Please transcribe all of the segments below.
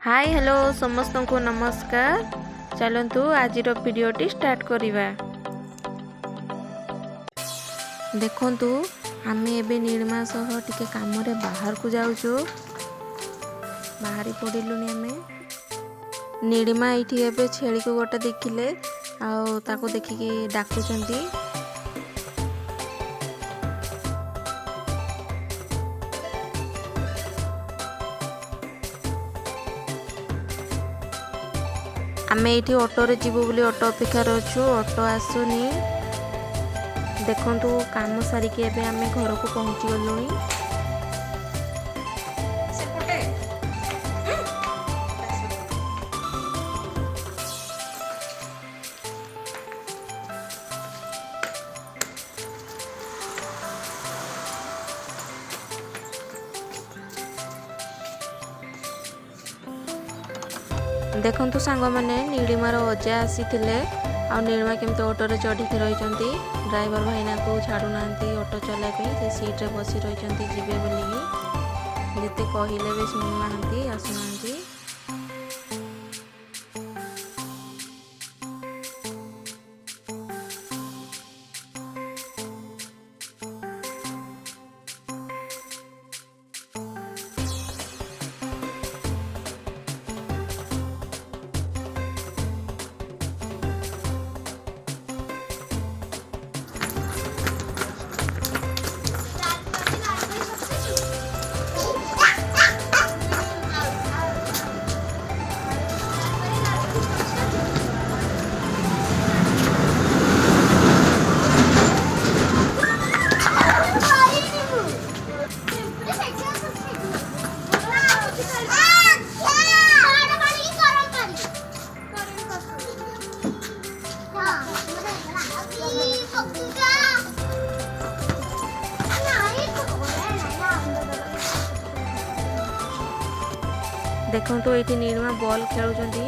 Hi hello समस्त को नमस्कार। चलतु आज वीडियोटी स्टार्ट करिबा। देखंतु आमे एबे नीलिमा सह टिके काम रे बाहर को जाउछु। बाहरी पड़िलुनी आमे। नीलिमा एठी एबे छेली को गोटे देखिले आउ ताको देखिके डाकुचंती। आमे एठी ऑटो रे जीवो बोली ऑटो अपेक्षा रहछु। ऑटो आसुनी। देखंतु काम सारी के एबे आमे घर को पहुंची गलुनी। देखंतु सांग माने नीलिमार ओजा आसी थिले आ नीलिमा केमते ऑटो रे चढ़ी के रहिचंती। ड्राइवर भाईना को छाडू नांती ऑटो चला पे से सीट रे बसी रहिचंती जिबे बोली जेते कहिले बे सुनु नांती आसु नांती। देखंतु एठी नीलिमा बॉल खेलुचंती।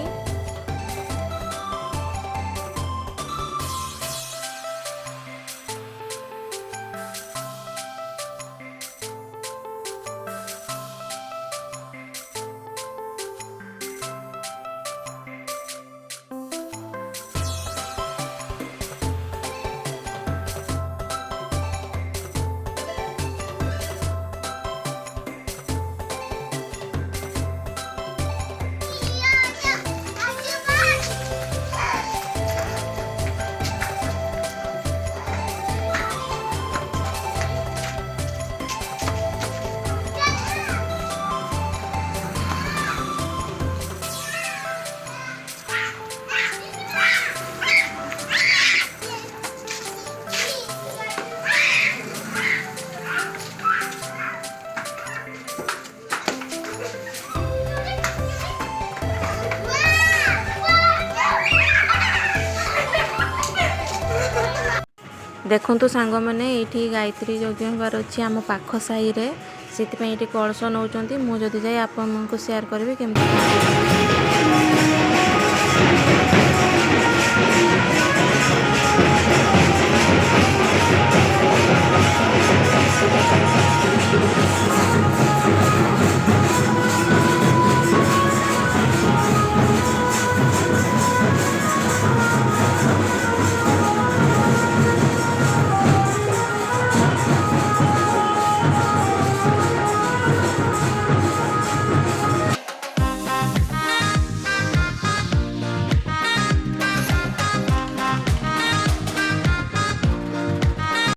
देखंतु सांग माने एठी गायत्री यज्ञ होबार अछि आम पाख साही रे। सेति पई एठी कलश नउचंती। मु जदी जाय आपन मन को शेयर करबे केमति।